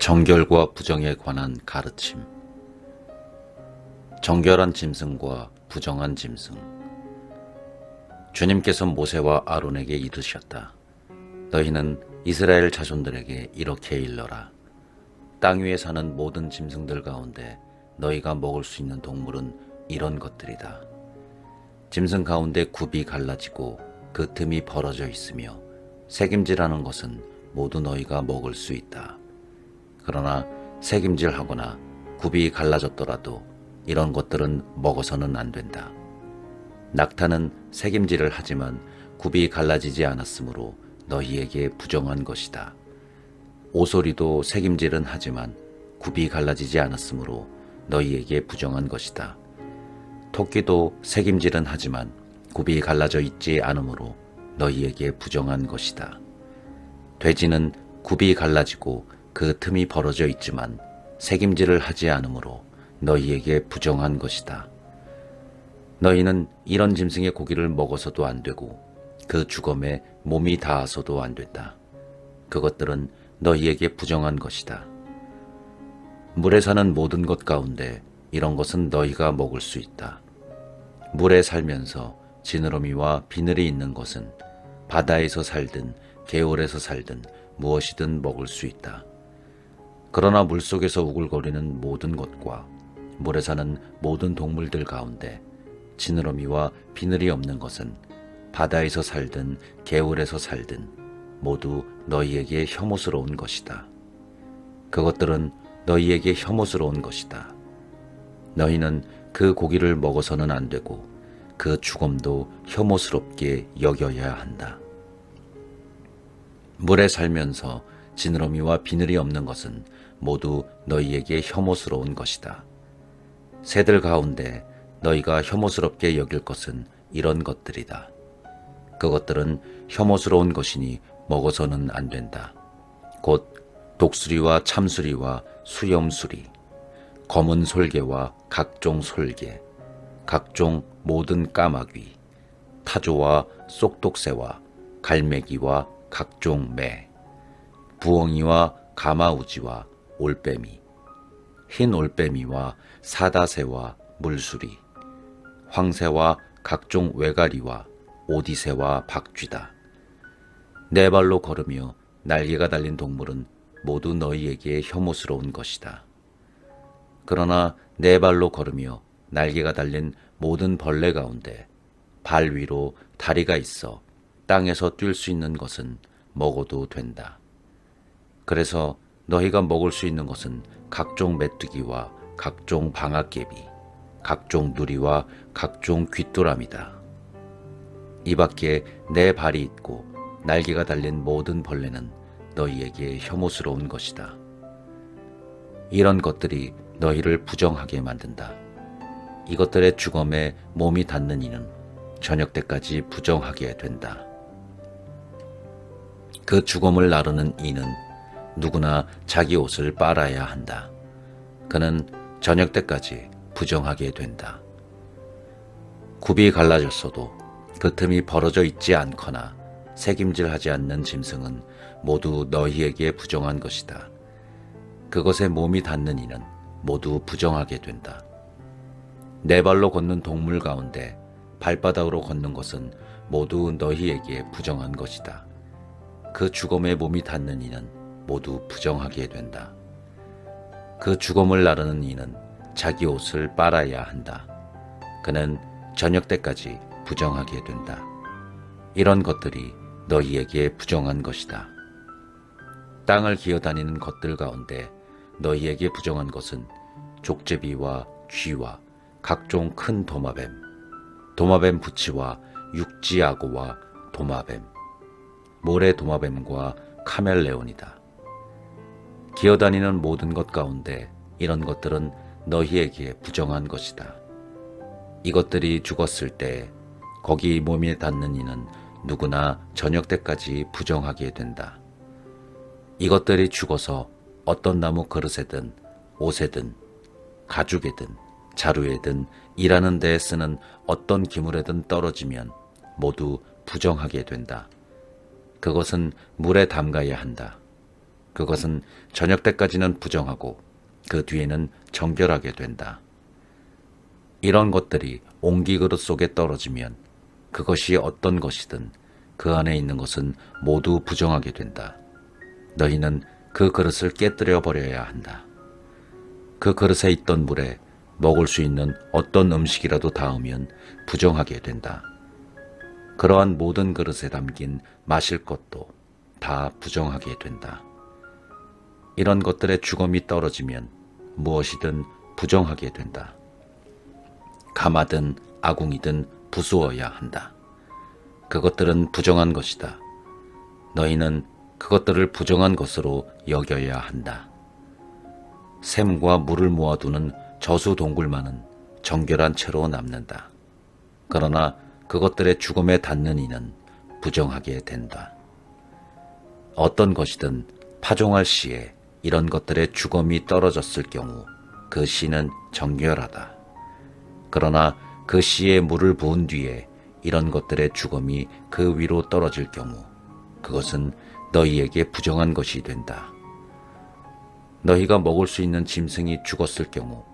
정결과 부정에 관한 가르침. 정결한 짐승과 부정한 짐승. 주님께서 모세와 아론에게 이르셨다. 너희는 이스라엘 자손들에게 이렇게 일러라. 땅 위에 사는 모든 짐승들 가운데 너희가 먹을 수 있는 동물은 이런 것들이다. 짐승 가운데 굽이 갈라지고 그 틈이 벌어져 있으며 새김질하는 것은 모두 너희가 먹을 수 있다. 그러나 새김질하거나 굽이 갈라졌더라도 이런 것들은 먹어서는 안 된다. 낙타는 새김질을 하지만 굽이 갈라지지 않았으므로 너희에게 부정한 것이다. 오소리도 새김질은 하지만 굽이 갈라지지 않았으므로 너희에게 부정한 것이다. 토끼도 새김질은 하지만 굽이 갈라져 있지 않으므로 너희에게 부정한 것이다. 돼지는 굽이 갈라지고 그 틈이 벌어져 있지만 새김질을 하지 않으므로 너희에게 부정한 것이다. 너희는 이런 짐승의 고기를 먹어서도 안 되고 그 주검에 몸이 닿아서도 안 된다. 그것들은 너희에게 부정한 것이다. 물에 사는 모든 것 가운데 이런 것은 너희가 먹을 수 있다. 물에 살면서 지느러미와 비늘이 있는 것은 바다에서 살든 개울에서 살든 무엇이든 먹을 수 있다. 그러나 물속에서 우글거리는 모든 것과 물에 사는 모든 동물들 가운데 지느러미와 비늘이 없는 것은 바다에서 살든 개울에서 살든 모두 너희에게 혐오스러운 것이다. 그것들은 너희에게 혐오스러운 것이다. 너희는 그 고기를 먹어서는 안 되고 그 주검도 혐오스럽게 여겨야 한다. 물에 살면서 지느러미와 비늘이 없는 것은 모두 너희에게 혐오스러운 것이다. 새들 가운데 너희가 혐오스럽게 여길 것은 이런 것들이다. 그것들은 혐오스러운 것이니 먹어서는 안 된다. 곧 독수리와 참수리와 수염수리, 검은 솔개와 각종 솔개, 각종 모든 까마귀, 타조와 쏙독새와 갈매기와 각종 매, 부엉이와 가마우지와 올빼미, 흰 올빼미와 사다새와 물수리, 황새와 각종 외가리와 오디새와 박쥐다. 네 발로 걸으며 날개가 달린 동물은 모두 너희에게 혐오스러운 것이다. 그러나 네 발로 걸으며 날개가 달린 모든 벌레 가운데 발 위로 다리가 있어 땅에서 뛸 수 있는 것은 먹어도 된다. 그래서 너희가 먹을 수 있는 것은 각종 메뚜기와 각종 방앗개비, 각종 누리와 각종 귀뚜라미다. 이 밖에 네 발이 있고 날개가 달린 모든 벌레는 너희에게 혐오스러운 것이다. 이런 것들이 너희를 부정하게 만든다. 이것들의 주검에 몸이 닿는 이는 저녁 때까지 부정하게 된다. 그 주검을 나르는 이는 누구나 자기 옷을 빨아야 한다. 그는 저녁 때까지 부정하게 된다. 굽이 갈라졌어도 그 틈이 벌어져 있지 않거나 새김질하지 않는 짐승은 모두 너희에게 부정한 것이다. 그것에 몸이 닿는 이는 모두 부정하게 된다. 네 발로 걷는 동물 가운데 발바닥으로 걷는 것은 모두 너희에게 부정한 것이다. 그 주검에 몸이 닿는 이는 모두 부정하게 된다. 그 주검을 나르는 이는 자기 옷을 빨아야 한다. 그는 저녁 때까지 부정하게 된다. 이런 것들이 너희에게 부정한 것이다. 땅을 기어다니는 것들 가운데 너희에게 부정한 것은 족제비와 쥐와 각종 큰 도마뱀, 도마뱀 부치와 육지악어와 도마뱀, 모래 도마뱀과 카멜레온이다. 기어다니는 모든 것 가운데 이런 것들은 너희에게 부정한 것이다. 이것들이 죽었을 때 거기 몸에 닿는 이는 누구나 저녁 때까지 부정하게 된다. 이것들이 죽어서 어떤 나무 그릇에든 옷에든 가죽에든 자루에든 일하는 데에 쓰는 어떤 기물에든 떨어지면 모두 부정하게 된다. 그것은 물에 담가야 한다. 그것은 저녁 때까지는 부정하고 그 뒤에는 정결하게 된다. 이런 것들이 옹기그릇 속에 떨어지면 그것이 어떤 것이든 그 안에 있는 것은 모두 부정하게 된다. 너희는 그 그릇을 깨뜨려 버려야 한다. 그 그릇에 있던 물에 먹을 수 있는 어떤 음식이라도 닿으면 부정하게 된다. 그러한 모든 그릇에 담긴 마실 것도 다 부정하게 된다. 이런 것들의 주검이 떨어지면 무엇이든 부정하게 된다. 가마든 아궁이든 부수어야 한다. 그것들은 부정한 것이다. 너희는 그것들을 부정한 것으로 여겨야 한다. 샘과 물을 모아두는 저수 동굴만은 정결한 채로 남는다. 그러나 그것들의 죽음에 닿는 이는 부정하게 된다. 어떤 것이든 파종할 시에 이런 것들의 주검이 떨어졌을 경우 그 씨는 정결하다. 그러나 그 씨에 물을 부은 뒤에 이런 것들의 주검이 그 위로 떨어질 경우 그것은 너희에게 부정한 것이 된다. 너희가 먹을 수 있는 짐승이 죽었을 경우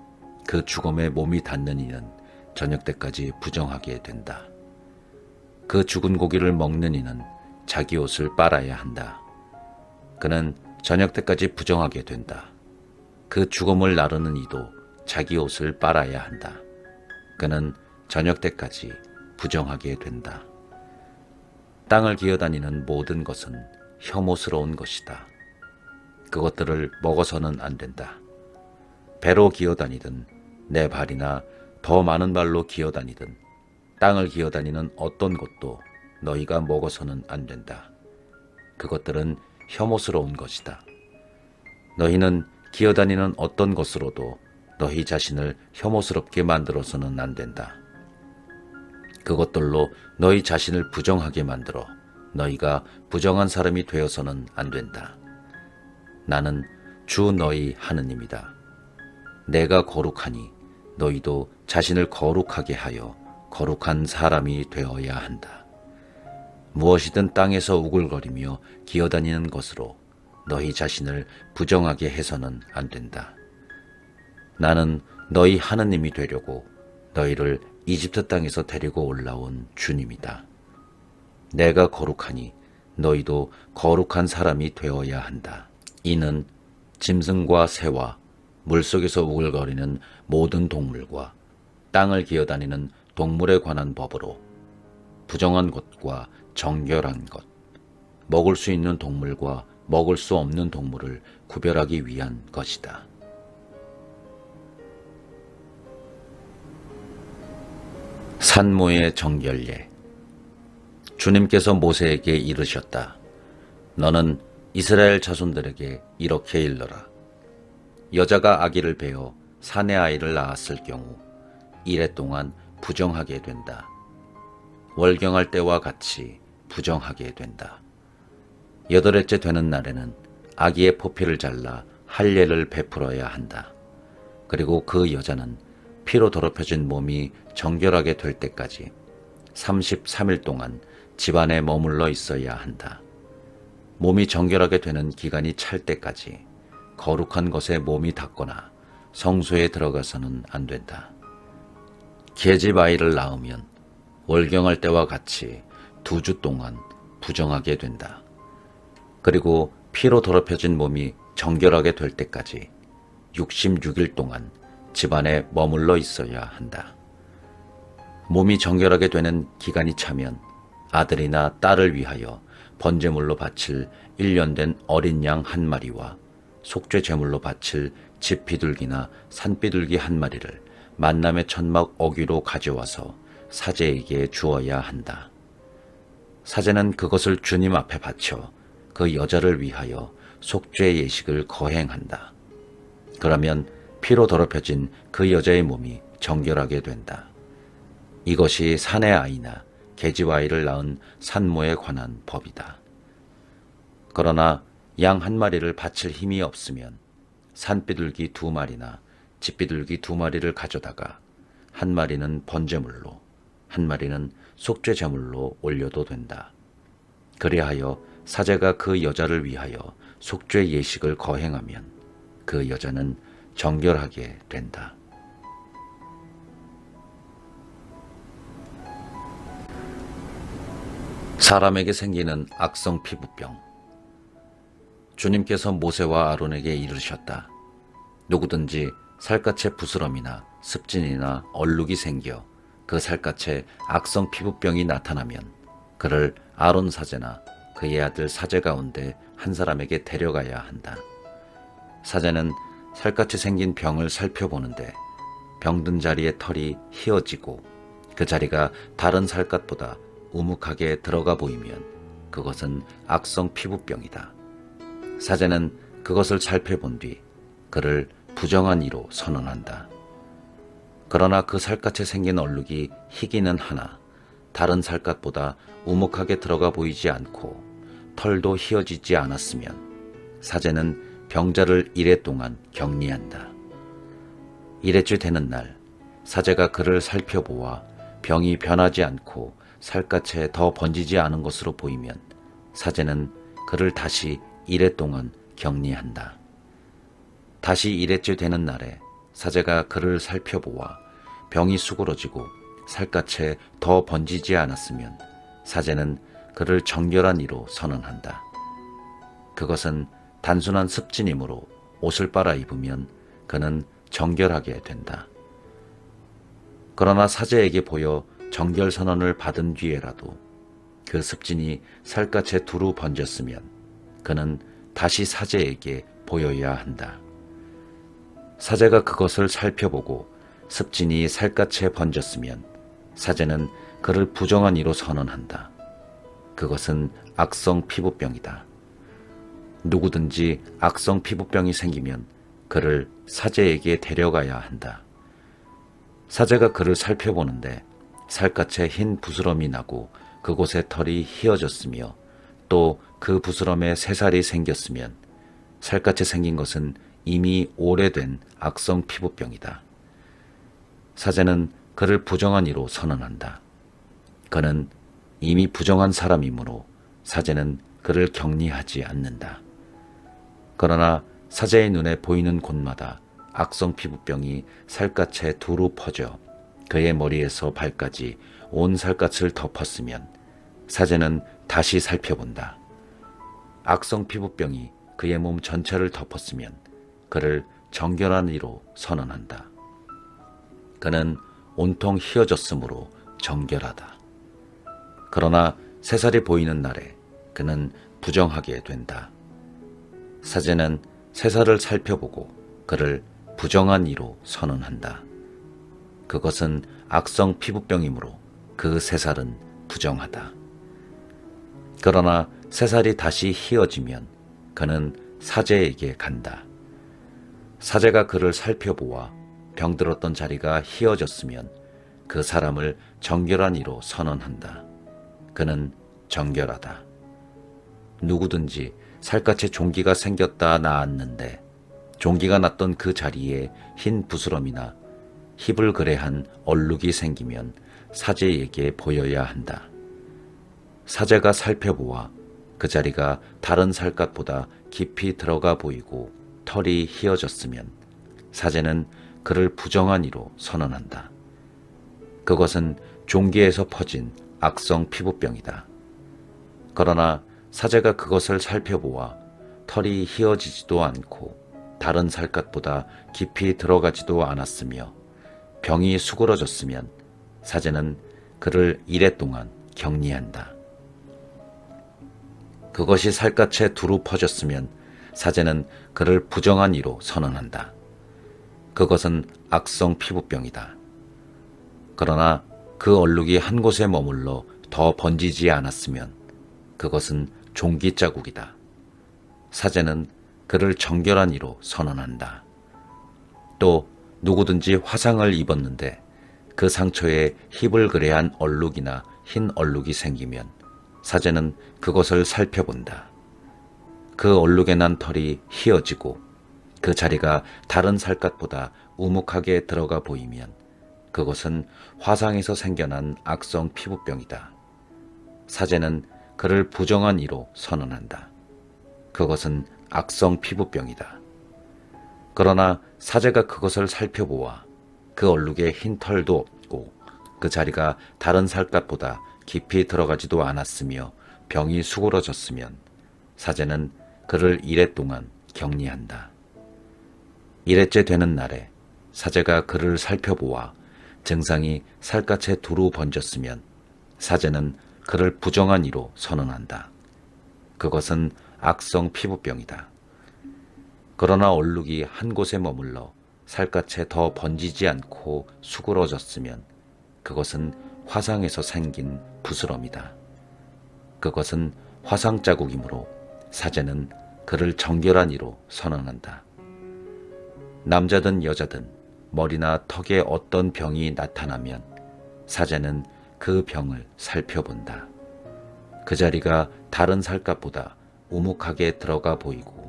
그 주검에 몸이 닿는 이는 저녁 때까지 부정하게 된다. 그 죽은 고기를 먹는 이는 자기 옷을 빨아야 한다. 그는 저녁 때까지 부정하게 된다. 그 죽음을 나르는 이도 자기 옷을 빨아야 한다. 그는 저녁 때까지 부정하게 된다. 땅을 기어다니는 모든 것은 혐오스러운 것이다. 그것들을 먹어서는 안 된다. 배로 기어다니든 내 발이나 더 많은 발로 기어다니든 땅을 기어다니는 어떤 것도 너희가 먹어서는 안 된다. 그것들은 혐오스러운 것이다. 너희는 기어다니는 어떤 것으로도 너희 자신을 혐오스럽게 만들어서는 안 된다. 그것들로 너희 자신을 부정하게 만들어 너희가 부정한 사람이 되어서는 안 된다. 나는 주 너희 하느님이다. 내가 거룩하니 너희도 자신을 거룩하게 하여 거룩한 사람이 되어야 한다. 무엇이든 땅에서 우글거리며 기어다니는 것으로 너희 자신을 부정하게 해서는 안 된다. 나는 너희 하느님이 되려고 너희를 이집트 땅에서 데리고 올라온 주님이다. 내가 거룩하니 너희도 거룩한 사람이 되어야 한다. 이는 짐승과 새와 물속에서 우글거리는 모든 동물과 땅을 기어다니는 동물에 관한 법으로 부정한 것과 정결한 것, 먹을 수 있는 동물과 먹을 수 없는 동물을 구별하기 위한 것이다. 산모의 정결례. 주님께서 모세에게 이르셨다. 너는 이스라엘 자손들에게 이렇게 일러라. 여자가 아기를 베어 사내 아이를 낳았을 경우 이래 동안 부정하게 된다. 월경할 때와 같이 부정하게 된다. 8일째 되는 날에는 아기의 포피를 잘라 할례를 베풀어야 한다. 그리고 그 여자는 피로 더럽혀진 몸이 정결하게 될 때까지 33일 동안 집안에 머물러 있어야 한다. 몸이 정결하게 되는 기간이 찰 때까지 거룩한 것에 몸이 닿거나 성소에 들어가서는 안 된다. 계집 아이를 낳으면 월경할 때와 같이 2주 동안 부정하게 된다. 그리고 피로 더럽혀진 몸이 정결하게 될 때까지 66일 동안 집안에 머물러 있어야 한다. 몸이 정결하게 되는 기간이 차면 아들이나 딸을 위하여 번제물로 바칠 1년 된 어린 양 1마리와 속죄 제물로 바칠 집 비둘기나 산 비둘기 1마리를 만남의 천막 어귀로 가져와서 사제에게 주어야 한다. 사제는 그것을 주님 앞에 바쳐 그 여자를 위하여 속죄 예식을 거행한다. 그러면 피로 더럽혀진 그 여자의 몸이 정결하게 된다. 이것이 산의 아이나 계집 아이를 낳은 산모에 관한 법이다. 그러나 양 1마리를 바칠 힘이 없으면 산비둘기 2마리나 집비둘기 2마리를 가져다가 1마리는 번제물로 1마리는 속죄 제물로 올려도 된다. 그리하여 사제가 그 여자를 위하여 속죄 예식을 거행하면 그 여자는 정결하게 된다. 사람에게 생기는 악성 피부병. 주님께서 모세와 아론에게 이르셨다. 누구든지 살갗에 부스럼이나 습진이나 얼룩이 생겨 그 살갗에 악성 피부병이 나타나면 그를 아론 사제나 그의 아들 사제 가운데 한 사람에게 데려가야 한다. 사제는 살갗에 생긴 병을 살펴보는데 병든 자리의 털이 휘어지고 그 자리가 다른 살갗보다 우묵하게 들어가 보이면 그것은 악성 피부병이다. 사제는 그것을 살펴본 뒤 그를 부정한 이로 선언한다. 그러나 그 살갗에 생긴 얼룩이 희기는 하나 다른 살갗보다 우묵하게 들어가 보이지 않고 털도 휘어지지 않았으면 사제는 병자를 이레 동안 격리한다. 이레째 되는 날 사제가 그를 살펴보아 병이 변하지 않고 살갗에 더 번지지 않은 것으로 보이면 사제는 그를 다시 이레 동안 격리한다. 다시 이레째 되는 날에 사제가 그를 살펴보아 병이 수그러지고 살갗에 더 번지지 않았으면 사제는 그를 정결한 이로 선언한다. 그것은 단순한 습진이므로 옷을 빨아 입으면 그는 정결하게 된다. 그러나 사제에게 보여 정결 선언을 받은 뒤에라도 그 습진이 살갗에 두루 번졌으면 그는 다시 사제에게 보여야 한다. 사제가 그것을 살펴보고 습진이 살갗에 번졌으면 사제는 그를 부정한 이로 선언한다. 그것은 악성 피부병이다. 누구든지 악성 피부병이 생기면 그를 사제에게 데려가야 한다. 사제가 그를 살펴보는데 살갗에 흰 부스럼이 나고 그곳에 털이 휘어졌으며 또 그 부스럼에 새살이 생겼으면 살갗에 생긴 것은 이미 오래된 악성 피부병이다. 사제는 그를 부정한 이로 선언한다. 그는 이미 부정한 사람이므로 사제는 그를 격리하지 않는다. 그러나 사제의 눈에 보이는 곳마다 악성 피부병이 살갗에 두루 퍼져 그의 머리에서 발까지 온 살갗을 덮었으면 사제는 다시 살펴본다. 악성 피부병이 그의 몸 전체를 덮었으면 그를 정결한 이로 선언한다. 그는 온통 휘어졌으므로 정결하다. 그러나 새살이 보이는 날에 그는 부정하게 된다. 사제는 새살을 살펴보고 그를 부정한 이로 선언한다. 그것은 악성 피부병이므로 그 새살은 부정하다. 그러나 새살이 다시 휘어지면 그는 사제에게 간다. 사제가 그를 살펴보아 병들었던 자리가 휘어졌으면 그 사람을 정결한 이로 선언한다. 그는 정결하다. 누구든지 살갗에 종기가 생겼다 나았는데 종기가 났던 그 자리에 흰 부스럼이나 힙을 그레한 얼룩이 생기면 사제에게 보여야 한다. 사제가 살펴보아 그 자리가 다른 살갗보다 깊이 들어가 보이고 털이 휘어졌으면 사제는 그를 부정한 이로 선언한다. 그것은 종기에서 퍼진 악성 피부병이다. 그러나 사제가 그것을 살펴보아 털이 휘어지지도 않고 다른 살갗보다 깊이 들어가지도 않았으며 병이 수그러졌으면 사제는 그를 이레 동안 격리한다. 그것이 살갗에 두루 퍼졌으면 사제는 그를 부정한 이로 선언한다. 그것은 악성 피부병이다. 그러나 그 얼룩이 한 곳에 머물러 더 번지지 않았으면 그것은 종기 자국이다. 사제는 그를 정결한 이로 선언한다. 또 누구든지 화상을 입었는데 그 상처에 힙을 그레한 얼룩이나 흰 얼룩이 생기면 사제는 그것을 살펴본다. 그 얼룩에 난 털이 휘어지고 그 자리가 다른 살갗보다 우묵하게 들어가 보이면 그것은 화상에서 생겨난 악성 피부병이다. 사제는 그를 부정한 이로 선언한다. 그것은 악성 피부병이다. 그러나 사제가 그것을 살펴보아 그 얼룩에 흰 털도 없고 그 자리가 다른 살갗보다 깊이 들어가지도 않았으며 병이 수그러졌으면 사제는 그를 이레 동안 격리한다. 이레째 되는 날에 사제가 그를 살펴보아 증상이 살갗에 두루 번졌으면 사제는 그를 부정한 이로 선언한다. 그것은 악성 피부병이다. 그러나 얼룩이 한 곳에 머물러 살갗에 더 번지지 않고 수그러졌으면 그것은 화상에서 생긴 부스럼이다. 그것은 화상 자국이므로 사제는 그를 정결한 이로 선언한다. 남자든 여자든 머리나 턱에 어떤 병이 나타나면 사제는 그 병을 살펴본다. 그 자리가 다른 살갗보다 우묵하게 들어가 보이고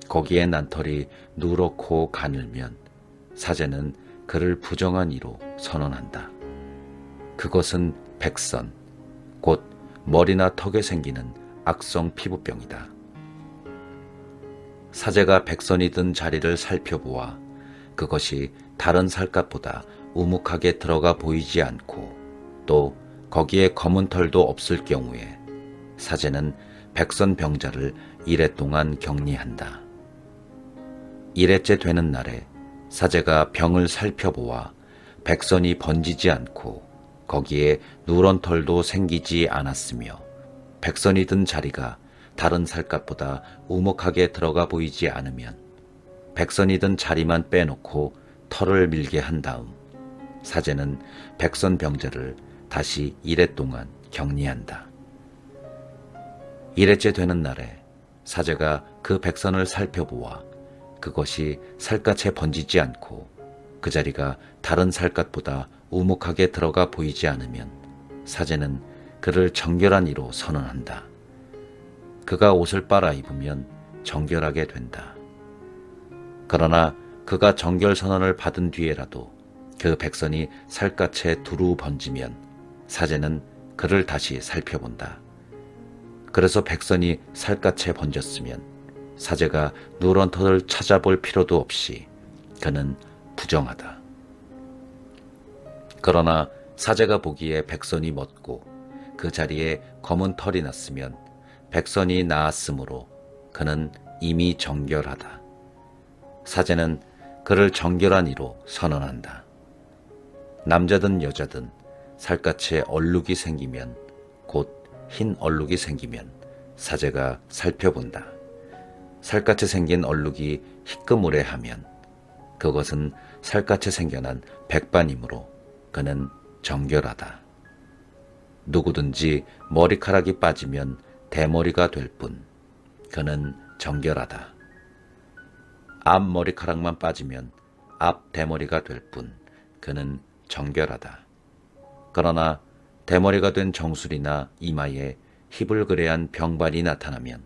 거기에 난 털이 누렇고 가늘면 사제는 그를 부정한 이로 선언한다. 그것은 백선, 곧 머리나 턱에 생기는 악성 피부병이다. 사제가 백선이 든 자리를 살펴보아 그것이 다른 살갗보다 우묵하게 들어가 보이지 않고 또 거기에 검은 털도 없을 경우에 사제는 백선 병자를 이레 동안 격리한다. 이레째 되는 날에 사제가 병을 살펴보아 백선이 번지지 않고 거기에 누런 털도 생기지 않았으며 백선이 든 자리가 다른 살갗보다 우묵하게 들어가 보이지 않으면 백선이 든 자리만 빼놓고 털을 밀게 한 다음 사제는 백선 병자를 다시 이레 동안 격리한다. 이레째 되는 날에 사제가 그 백선을 살펴보아 그것이 살갗에 번지지 않고 그 자리가 다른 살갗보다 우묵하게 들어가 보이지 않으면 사제는 그를 정결한 이로 선언한다. 그가 옷을 빨아 입으면 정결하게 된다. 그러나 그가 정결 선언을 받은 뒤에라도 그 백선이 살갗에 두루 번지면 사제는 그를 다시 살펴본다. 그래서 백선이 살갗에 번졌으면 사제가 누런 털을 찾아볼 필요도 없이 그는 부정하다. 그러나 사제가 보기에 백선이 멎고 그 자리에 검은 털이 났으면 백선이 나았으므로 그는 이미 정결하다. 사제는 그를 정결한 이로 선언한다. 남자든 여자든 살갗에 얼룩이 생기면 곧 흰 얼룩이 생기면 사제가 살펴본다. 살갗에 생긴 얼룩이 희끄무레하면 그것은 살갗에 생겨난 백반이므로 그는 정결하다. 누구든지 머리카락이 빠지면 대머리가 될 뿐 그는 정결하다. 앞 머리카락만 빠지면 앞 대머리가 될 뿐 그는 정결하다. 그러나 대머리가 된 정수리나 이마에 희불그레한 병발이 나타나면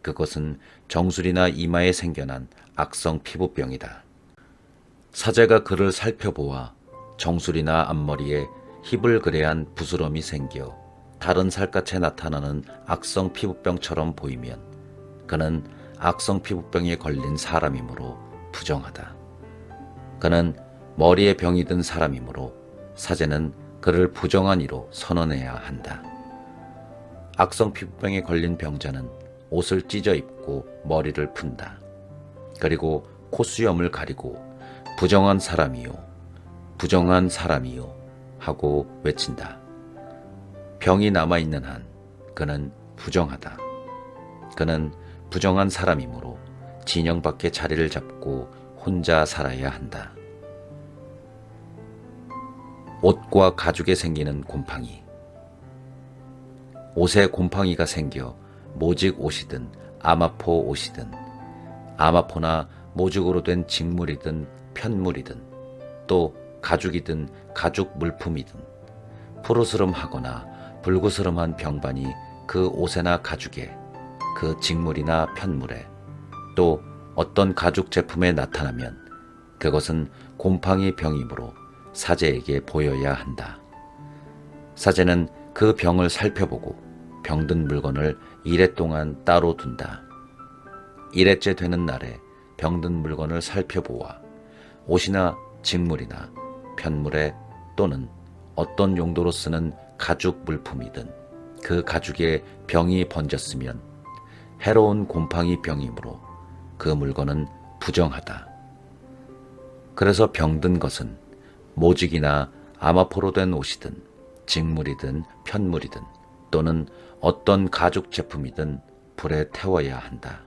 그것은 정수리나 이마에 생겨난 악성 피부병이다. 사제가 그를 살펴보아 정수리나 앞머리에 희불그레한 부스럼이 생겨 다른 살갗에 나타나는 악성 피부병처럼 보이면 그는 악성 피부병에 걸린 사람이므로 부정하다. 그는 머리에 병이 든 사람이므로 사제는 그를 부정한 이로 선언해야 한다. 악성 피부병에 걸린 병자는 옷을 찢어 입고 머리를 푼다. 그리고 콧수염을 가리고 부정한 사람이요, 부정한 사람이요 하고 외친다. 병이 남아있는 한 그는 부정하다. 그는 부정한 사람이므로 진영 밖에 자리를 잡고 혼자 살아야 한다. 옷과 가죽에 생기는 곰팡이. 옷에 곰팡이가 생겨 모직 옷이든 아마포 옷이든 아마포나 모직으로 된 직물이든 편물이든 또 가죽이든 가죽 물품이든 푸르스름하거나 불구스름한 병반이 그 옷에나 가죽에 그 직물이나 편물에 또 어떤 가죽 제품에 나타나면 그것은 곰팡이 병이므로 사제에게 보여야 한다. 사제는 그 병을 살펴보고 병든 물건을 이레 동안 따로 둔다. 일회째 되는 날에 병든 물건을 살펴보아 옷이나 직물이나 편물에 또는 어떤 용도로 쓰는 가죽 물품이든 그 가죽에 병이 번졌으면 해로운 곰팡이 병이므로 그 물건은 부정하다. 그래서 병든 것은 모직이나 아마포로 된 옷이든 직물이든 편물이든 또는 어떤 가죽 제품이든 불에 태워야 한다.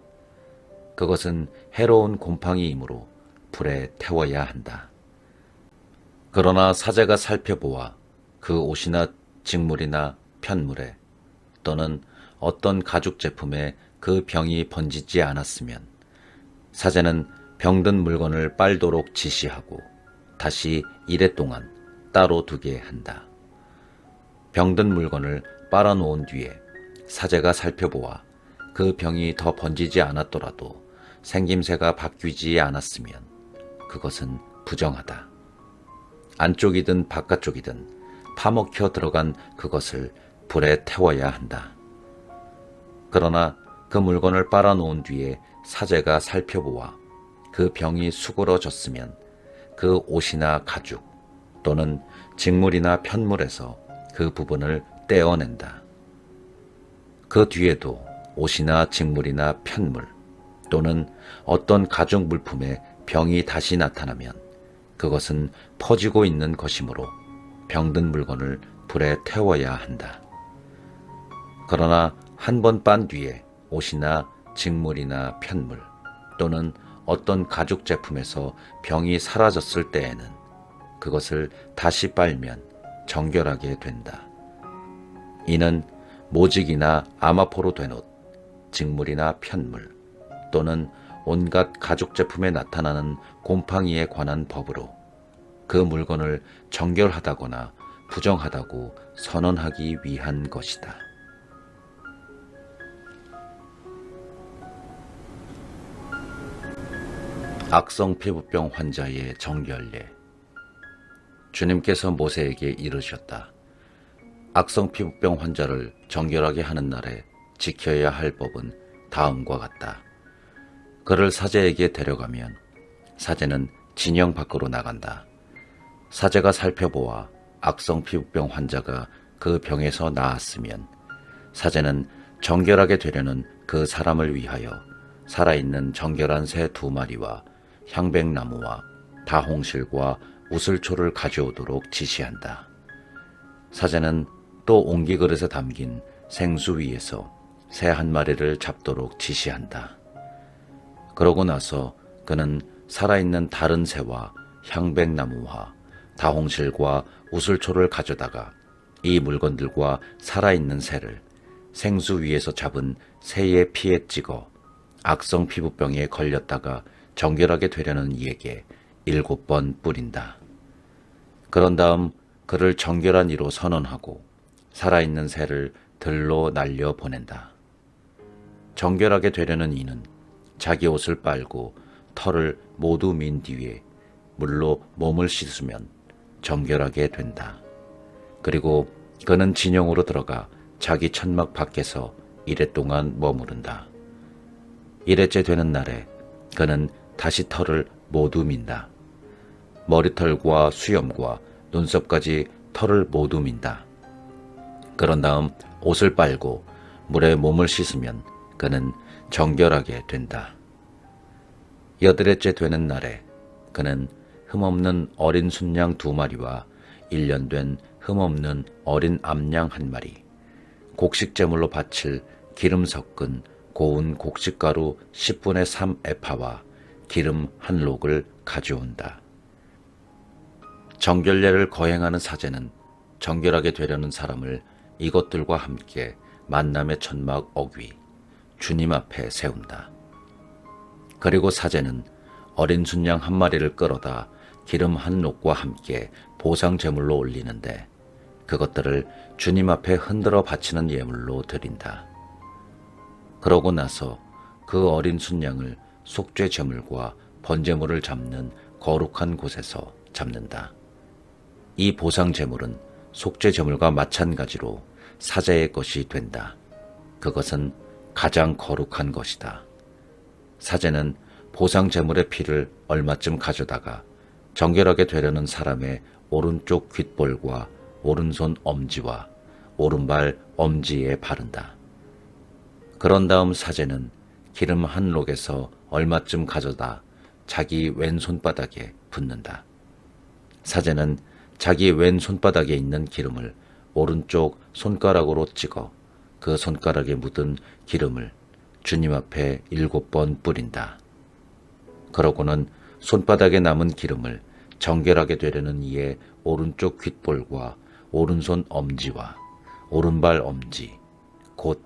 그것은 해로운 곰팡이이므로 불에 태워야 한다. 그러나 사제가 살펴보아 그 옷이나 직물이나 편물에 또는 어떤 가죽 제품에 그 병이 번지지 않았으면 사제는 병든 물건을 빨도록 지시하고 다시 이레 동안 따로 두게 한다. 병든 물건을 빨아놓은 뒤에 사제가 살펴보아 그 병이 더 번지지 않았더라도 생김새가 바뀌지 않았으면 그것은 부정하다. 안쪽이든 바깥쪽이든 파먹혀 들어간 그것을 불에 태워야 한다. 그러나 그 물건을 빨아놓은 뒤에 사제가 살펴보아 그 병이 수그러졌으면 그 옷이나 가죽 또는 직물이나 편물에서 그 부분을 떼어낸다. 그 뒤에도 옷이나 직물이나 편물 또는 어떤 가죽 물품에 병이 다시 나타나면 그것은 퍼지고 있는 것이므로 병든 물건을 불에 태워야 한다. 그러나 한 번 빤 뒤에 옷이나 직물이나 편물 또는 어떤 가죽 제품에서 병이 사라졌을 때에는 그것을 다시 빨면 정결하게 된다. 이는 모직이나 아마포로 된 옷, 직물이나 편물 또는 온갖 가죽 제품에 나타나는 곰팡이에 관한 법으로 그 물건을 정결하다거나 부정하다고 선언하기 위한 것이다. 악성 피부병 환자의 정결례. 주님께서 모세에게 이르셨다. 악성 피부병 환자를 정결하게 하는 날에 지켜야 할 법은 다음과 같다. 그를 사제에게 데려가면 사제는 진영 밖으로 나간다. 사제가 살펴보아 악성 피부병 환자가 그 병에서 나았으면 사제는 정결하게 되려는 그 사람을 위하여 살아있는 정결한 새 2마리와 향백나무와 다홍실과 우슬초를 가져오도록 지시한다. 사제는 또 옹기그릇에 담긴 생수 위에서 새 1마리를 잡도록 지시한다. 그러고 나서 그는 살아있는 다른 새와 향백나무와 다홍실과 우슬초를 가져다가 이 물건들과 살아있는 새를 생수 위에서 잡은 새의 피에 찍어 악성 피부병에 걸렸다가 정결하게 되려는 이에게 7번 뿌린다. 그런 다음 그를 정결한 이로 선언하고 살아있는 새를 들로 날려 보낸다. 정결하게 되려는 이는 자기 옷을 빨고 털을 모두 민 뒤에 물로 몸을 씻으면 정결하게 된다. 그리고 그는 진영으로 들어가 자기 천막 밖에서 이레 동안 머무른다. 이레째 되는 날에 그는 다시 털을 모두 민다. 머리털과 수염과 눈썹까지 털을 모두 민다. 그런 다음 옷을 빨고 물에 몸을 씻으면 그는 정결하게 된다. 8일째 되는 날에 그는 흠없는 어린 순양 2마리와 1년 된 흠없는 어린 암양 1마리, 곡식제물로 바칠 기름 섞은 고운 곡식가루 10분의 3 에파와 기름 1록을 가져온다. 정결례를 거행하는 사제는 정결하게 되려는 사람을 이것들과 함께 만남의 천막 어귀 주님 앞에 세운다. 그리고 사제는 어린 순양 1마리를 끌어다 기름 1록과 함께 보상 제물로 올리는데 그것들을 주님 앞에 흔들어 바치는 예물로 드린다. 그러고 나서 그 어린 순양을 속죄 제물과 번제물을 잡는 거룩한 곳에서 잡는다. 이 보상 제물은 속죄 제물과 마찬가지로 사제의 것이 된다. 그것은 가장 거룩한 것이다. 사제는 보상 제물의 피를 얼마쯤 가져다가 정결하게 되려는 사람의 오른쪽 귓볼과 오른손 엄지와 오른발 엄지에 바른다. 그런 다음 사제는 기름 한 록에서 얼마쯤 가져다 자기 왼손바닥에 붓는다. 사제는 자기 왼손바닥에 있는 기름을 오른쪽 손가락으로 찍어 그 손가락에 묻은 기름을 주님 앞에 7번 뿌린다. 그러고는 손바닥에 남은 기름을 정결하게 되려는 이의 오른쪽 귓볼과 오른손 엄지와 오른발 엄지, 곧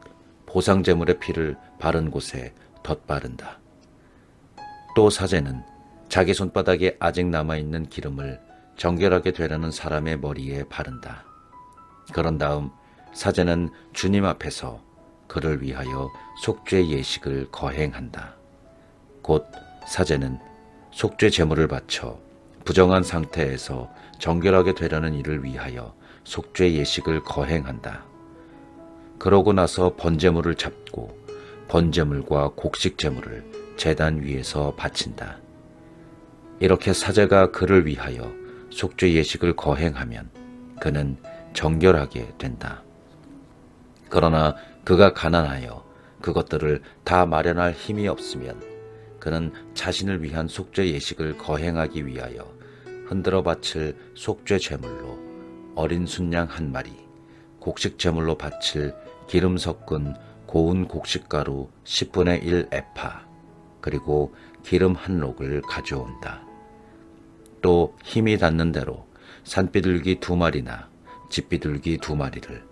보상제물의 피를 바른 곳에 덧바른다. 또 사제는 자기 손바닥에 아직 남아있는 기름을 정결하게 되려는 사람의 머리에 바른다. 그런 다음 사제는 주님 앞에서 그를 위하여 속죄 예식을 거행한다. 곧 사제는 속죄 제물을 바쳐 부정한 상태에서 정결하게 되려는 이를 위하여 속죄 예식을 거행한다. 그러고 나서 번제물을 잡고 번제물과 곡식 제물을 제단 위에서 바친다. 이렇게 사제가 그를 위하여 속죄 예식을 거행하면 그는 정결하게 된다. 그러나 그가 가난하여 그것들을 다 마련할 힘이 없으면 그는 자신을 위한 속죄 예식을 거행하기 위하여 흔들어 바칠 속죄 제물로 어린 순양 한 마리, 곡식 제물로 바칠 기름 섞은 고운 곡식가루 10분의 1 에파, 그리고 기름 한 록을 가져온다. 또 힘이 닿는 대로 산비둘기 2마리나 집비둘기 2마리를,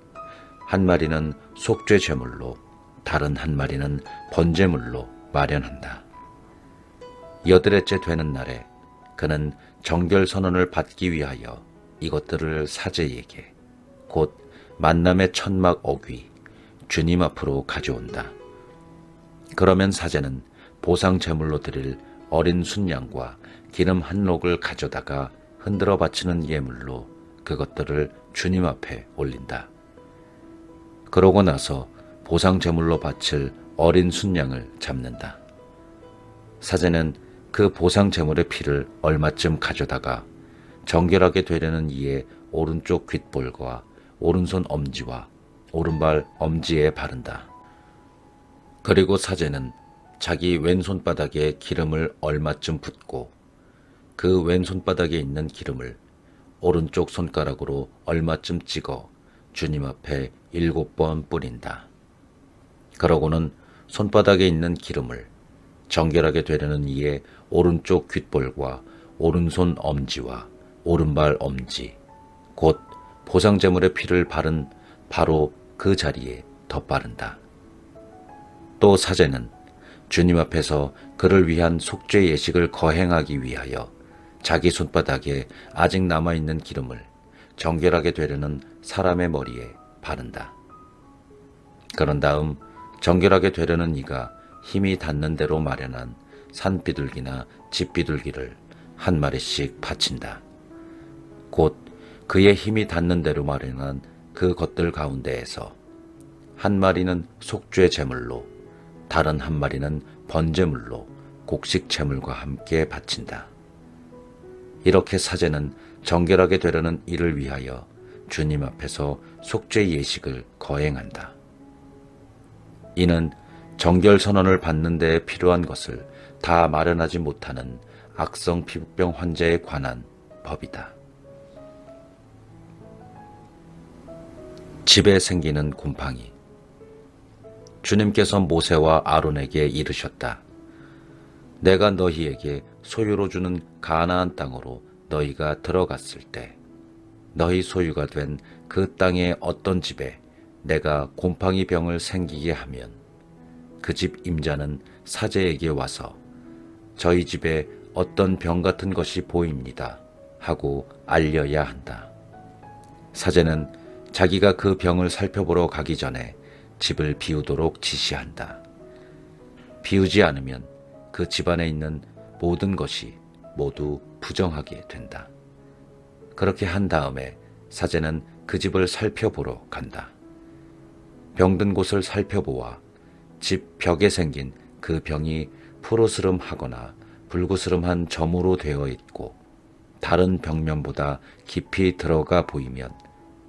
한 마리는 속죄 제물로 다른 한 마리는 번제물로 마련한다. 8일째 되는 날에 그는 정결 선언을 받기 위하여 이것들을 사제에게, 곧 만남의 천막 어귀 주님 앞으로 가져온다. 그러면 사제는 보상 제물로 드릴 어린 순양과 기름 한 록을 가져다가 흔들어 바치는 예물로 그것들을 주님 앞에 올린다. 그러고 나서 보상 제물로 바칠 어린 순양을 잡는다. 사제는 그 보상 제물의 피를 얼마쯤 가져다가 정결하게 되려는 이의 오른쪽 귓볼과 오른손 엄지와 오른발 엄지에 바른다. 그리고 사제는 자기 왼손바닥에 기름을 얼마쯤 붓고 그 왼손바닥에 있는 기름을 오른쪽 손가락으로 얼마쯤 찍어 주님 앞에 7번 뿌린다. 그러고는 손바닥에 있는 기름을 정결하게 되려는 이의 오른쪽 귓볼과 오른손 엄지와 오른발 엄지, 곧 보상제물의 피를 바른 바로 그 자리에 덧바른다. 또 사제는 주님 앞에서 그를 위한 속죄 예식을 거행하기 위하여 자기 손바닥에 아직 남아있는 기름을 정결하게 되려는 사람의 머리에 바른다. 그런 다음 정결하게 되려는 이가 힘이 닿는 대로 마련한 산비둘기나 집비둘기를 한 마리씩 바친다. 곧 그의 힘이 닿는 대로 마련한 그 것들 가운데에서 한 마리는 속죄 제물로, 다른 한 마리는 번제물로 곡식 제물과 함께 바친다. 이렇게 사제는 정결하게 되려는 이를 위하여 주님 앞에서 속죄 예식을 거행한다. 이는 정결 선언을 받는 데 필요한 것을 다 마련하지 못하는 악성 피부병 환자에 관한 법이다. 집에 생기는 곰팡이. 주님께서 모세와 아론에게 이르셨다. 내가 너희에게 소유로 주는 가나안 땅으로 너희가 들어갔을 때 너희 소유가 된 그 땅의 어떤 집에 내가 곰팡이 병을 생기게 하면 그 집 임자는 사제에게 와서 저희 집에 어떤 병 같은 것이 보입니다 하고 알려야 한다. 사제는 자기가 그 병을 살펴보러 가기 전에 집을 비우도록 지시한다. 비우지 않으면 그 집안에 있는 모든 것이 모두 부정하게 된다. 그렇게 한 다음에 사제는 그 집을 살펴보러 간다. 병든 곳을 살펴보아 집 벽에 생긴 그 병이 푸르스름하거나 불구스름한 점으로 되어 있고 다른 벽면보다 깊이 들어가 보이면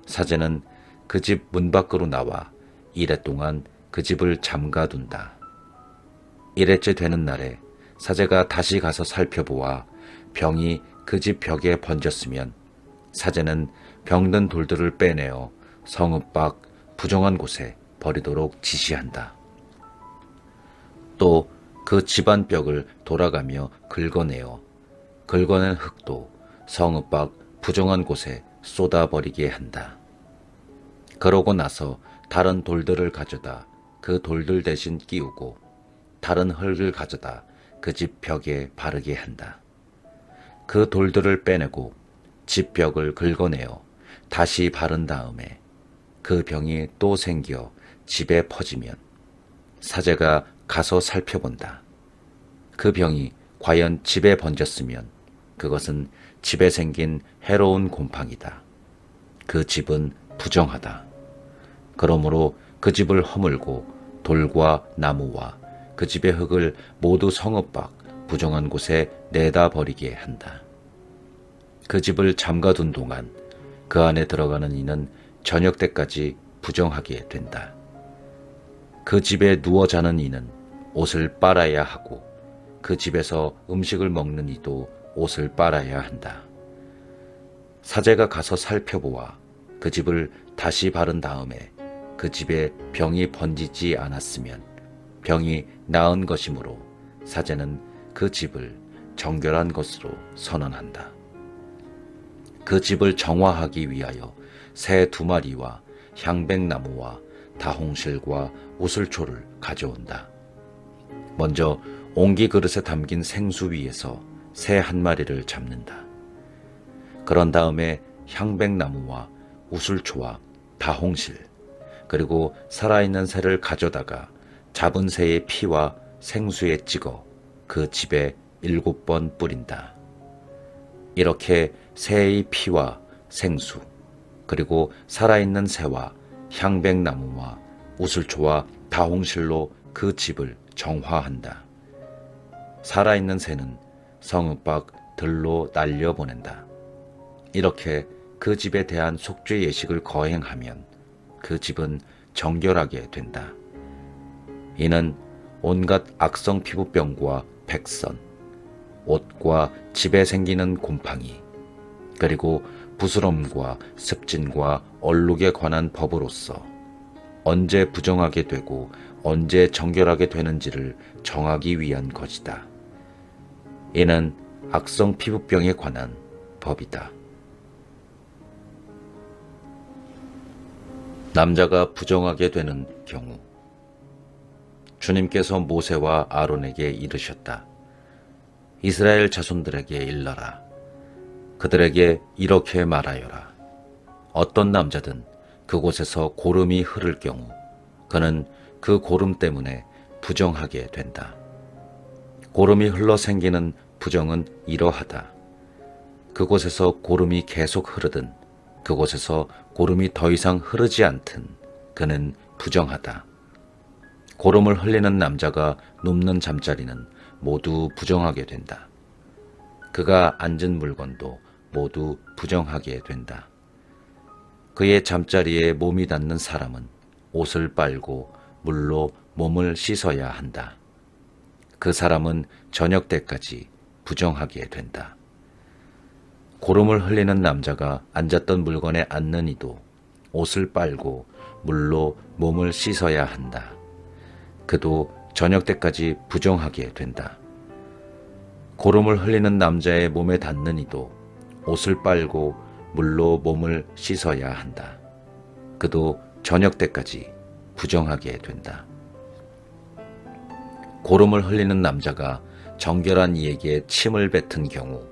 사제는 그 집 문 밖으로 나와 이레 동안 그 집을 잠가둔다. 이레째 되는 날에 사제가 다시 가서 살펴보아 병이 그 집 벽에 번졌으면 사제는 병든 돌들을 빼내어 성읍 밖 부정한 곳에 버리도록 지시한다. 또 그 집안 벽을 돌아가며 긁어내어 긁어낸 흙도 성읍 밖 부정한 곳에 쏟아버리게 한다. 그러고 나서 다른 돌들을 가져다 그 돌들 대신 끼우고 다른 흙을 가져다 그 집 벽에 바르게 한다. 그 돌들을 빼내고 집 벽을 긁어내어 다시 바른 다음에 그 병이 또 생겨 집에 퍼지면 사제가 가서 살펴본다. 그 병이 과연 집에 번졌으면 그것은 집에 생긴 해로운 곰팡이다. 그 집은 부정하다. 그러므로 그 집을 허물고 돌과 나무와 그 집의 흙을 모두 성읍 밖 부정한 곳에 내다 버리게 한다. 그 집을 잠가둔 동안 그 안에 들어가는 이는 저녁 때까지 부정하게 된다. 그 집에 누워 자는 이는 옷을 빨아야 하고 그 집에서 음식을 먹는 이도 옷을 빨아야 한다. 사제가 가서 살펴보아 그 집을 다시 바른 다음에 그 집에 병이 번지지 않았으면 병이 나은 것이므로 사제는 그 집을 정결한 것으로 선언한다. 그 집을 정화하기 위하여 새 2마리와 향백나무와 다홍실과 우슬초를 가져온다. 먼저 옹기 그릇에 담긴 생수 위에서 새 1마리를 잡는다. 그런 다음에 향백나무와 우슬초와 다홍실 그리고 살아있는 새를 가져다가 잡은 새의 피와 생수에 찍어 그 집에 7번 뿌린다. 이렇게 새의 피와 생수 그리고 살아있는 새와 향백나무와 우슬초와 다홍실로 그 집을 정화한다. 살아있는 새는 성읍 밖 들로 날려보낸다. 이렇게 그 집에 대한 속죄 예식을 거행하면 그 집은 정결하게 된다. 이는 온갖 악성 피부병과 백선, 옷과 집에 생기는 곰팡이, 그리고 부스럼과 습진과 얼룩에 관한 법으로서 언제 부정하게 되고 언제 정결하게 되는지를 정하기 위한 것이다. 이는 악성 피부병에 관한 법이다. 남자가 부정하게 되는 경우 주님께서 모세와 아론에게 이르셨다. 이스라엘 자손들에게 일러라. 그들에게 이렇게 말하여라. 어떤 남자든 그곳에서 고름이 흐를 경우 그는 그 고름 때문에 부정하게 된다. 고름이 흘러 생기는 부정은 이러하다. 그곳에서 고름이 계속 흐르든 그곳에서 고름이 더 이상 흐르지 않든 그는 부정하다. 고름을 흘리는 남자가 눕는 잠자리는 모두 부정하게 된다. 그가 앉은 물건도 모두 부정하게 된다. 그의 잠자리에 몸이 닿는 사람은 옷을 빨고 물로 몸을 씻어야 한다. 그 사람은 저녁 때까지 부정하게 된다. 고름을 흘리는 남자가 앉았던 물건에 앉는 이도 옷을 빨고 물로 몸을 씻어야 한다. 그도 저녁 때까지 부정하게 된다. 고름을 흘리는 남자의 몸에 닿는 이도 옷을 빨고 물로 몸을 씻어야 한다. 그도 저녁 때까지 부정하게 된다. 고름을 흘리는 남자가 정결한 이에게 침을 뱉은 경우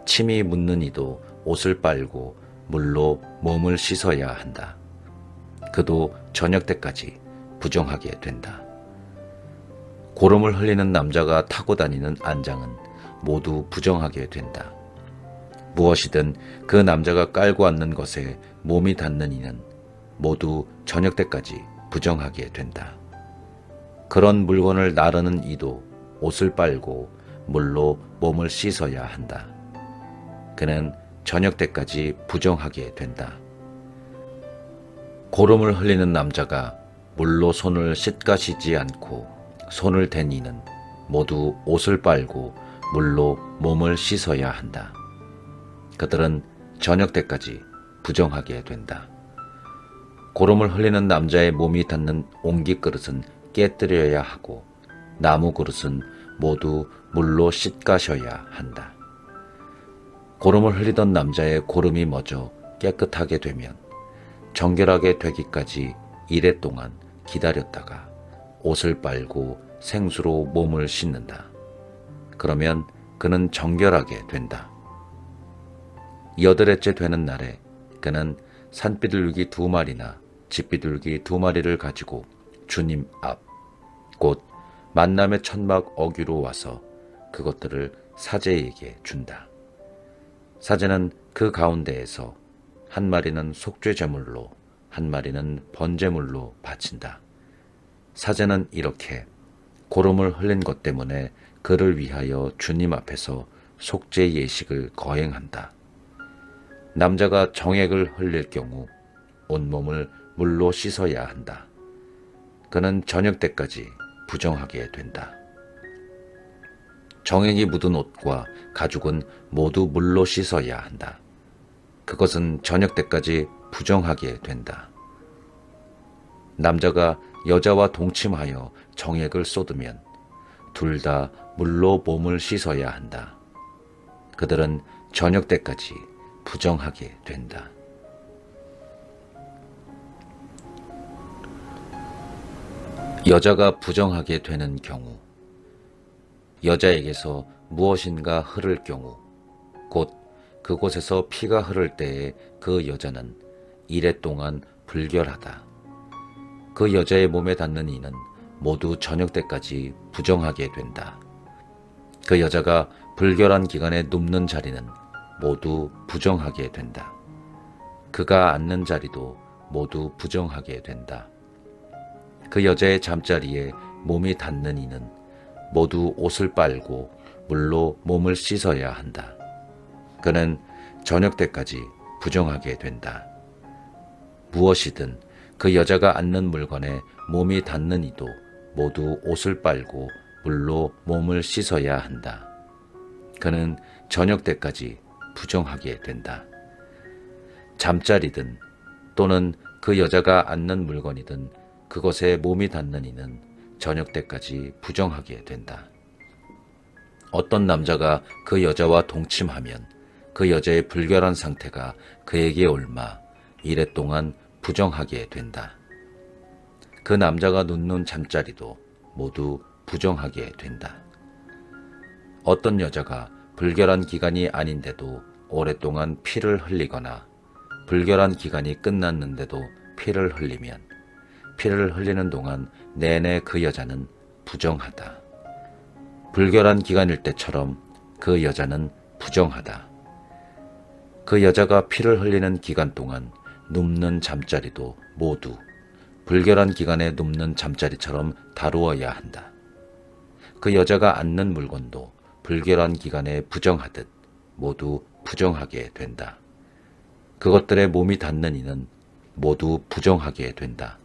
침이 묻는 이도 옷을 빨고 물로 몸을 씻어야 한다. 그도 저녁 때까지 부정하게 된다. 고름을 흘리는 남자가 타고 다니는 안장은 모두 부정하게 된다. 무엇이든 그 남자가 깔고 앉는 것에 몸이 닿는 이는 모두 저녁 때까지 부정하게 된다. 그런 물건을 나르는 이도 옷을 빨고 물로 몸을 씻어야 한다. 그는 저녁 때까지 부정하게 된다. 고름을 흘리는 남자가 물로 손을 씻가시지 않고 손을 댄 이는 모두 옷을 빨고 물로 몸을 씻어야 한다. 그들은 저녁 때까지 부정하게 된다. 고름을 흘리는 남자의 몸이 닿는 옹기 그릇은 깨뜨려야 하고 나무 그릇은 모두 물로 씻가셔야 한다. 고름을 흘리던 남자의 고름이 멎어 깨끗하게 되면 정결하게 되기까지 이래 동안 기다렸다가 옷을 빨고 생수로 몸을 씻는다. 그러면 그는 정결하게 된다. 8일째 되는 날에 그는 산비둘기 2마리나 집비둘기 2마리를 가지고 주님 앞, 곧 만남의 천막 어귀로 와서 그것들을 사제에게 준다. 사제는 그 가운데에서 한 마리는 속죄 제물로, 한 마리는 번제물로 바친다. 사제는 이렇게 고름을 흘린 것 때문에 그를 위하여 주님 앞에서 속죄 예식을 거행한다. 남자가 정액을 흘릴 경우 온몸을 물로 씻어야 한다. 그는 저녁 때까지 부정하게 된다. 정액이 묻은 옷과 가죽은 모두 물로 씻어야 한다. 그것은 저녁 때까지 부정하게 된다. 남자가 여자와 동침하여 정액을 쏟으면 둘 다 물로 몸을 씻어야 한다. 그들은 저녁 때까지 부정하게 된다. 여자가 부정하게 되는 경우, 여자에게서 무엇인가 흐를 경우, 곧 그곳에서 피가 흐를 때에 그 여자는 이래 동안 불결하다. 그 여자의 몸에 닿는 이는 모두 저녁 때까지 부정하게 된다. 그 여자가 불결한 기간에 눕는 자리는 모두 부정하게 된다. 그가 앉는 자리도 모두 부정하게 된다. 그 여자의 잠자리에 몸이 닿는 이는 모두 옷을 빨고 물로 몸을 씻어야 한다. 그는 저녁 때까지 부정하게 된다. 무엇이든 그 여자가 앉는 물건에 몸이 닿는 이도 모두 옷을 빨고 물로 몸을 씻어야 한다. 그는 저녁 때까지 부정하게 된다. 잠자리든 또는 그 여자가 앉는 물건이든 그것에 몸이 닿는 이는 저녁 때까지 부정하게 된다. 어떤 남자가 그 여자와 동침하면 그 여자의 불결한 상태가 그에게 옮아 이래 동안 부정하게 된다. 그 남자가 눕는 잠자리도 모두 부정하게 된다. 어떤 여자가 불결한 기간이 아닌데도 오랫동안 피를 흘리거나 불결한 기간이 끝났는데도 피를 흘리면 피를 흘리는 동안 내내 그 여자는 부정하다. 불결한 기간일 때처럼 그 여자는 부정하다. 그 여자가 피를 흘리는 기간 동안 눕는 잠자리도 모두 불결한 기간에 눕는 잠자리처럼 다루어야 한다. 그 여자가 앉는 물건도 불결한 기간에 부정하듯 모두 부정하게 된다. 그것들의 몸이 닿는 이는 모두 부정하게 된다.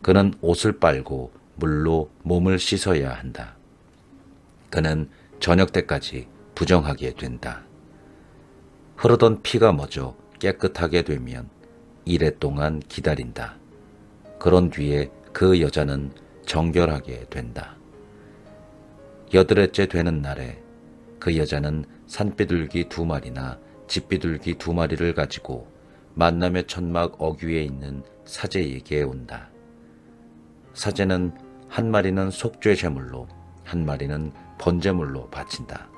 그는 옷을 빨고 물로 몸을 씻어야 한다. 그는 저녁 때까지 부정하게 된다. 흐르던 피가 멎어 깨끗하게 되면 이래 동안 기다린다. 그런 뒤에 그 여자는 정결하게 된다. 8일째 되는 날에 그 여자는 산비둘기 2마리나 집비둘기 2마리를 가지고 만남의 천막 어귀에 있는 사제에게 온다. 사제는 한 마리는 속죄 제물로, 한 마리는 번제물로 바친다.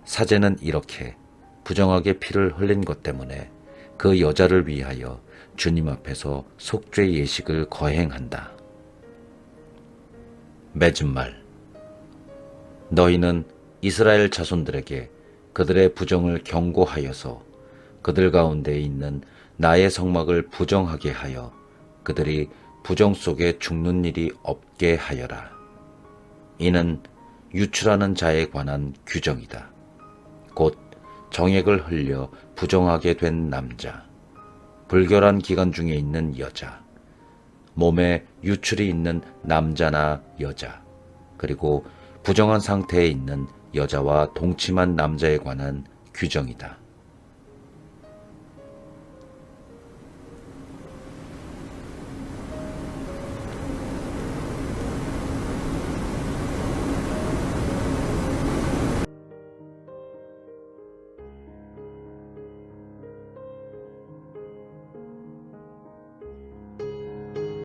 사제는 이렇게 부정하게 피를 흘린 것 때문에 그 여자를 위하여 주님 앞에서 속죄 예식을 거행한다. 맺은 말. 너희는 이스라엘 자손들에게 그들의 부정을 경고하여서 그들 가운데 있는 나의 성막을 부정하게 하여 그들이 부정 속에 죽는 일이 없게 하여라. 이는 유출하는 자에 관한 규정이다. 곧 정액을 흘려 부정하게 된 남자, 불결한 기간 중에 있는 여자, 몸에 유출이 있는 남자나 여자, 그리고 부정한 상태에 있는 여자와 동침한 남자에 관한 규정이다.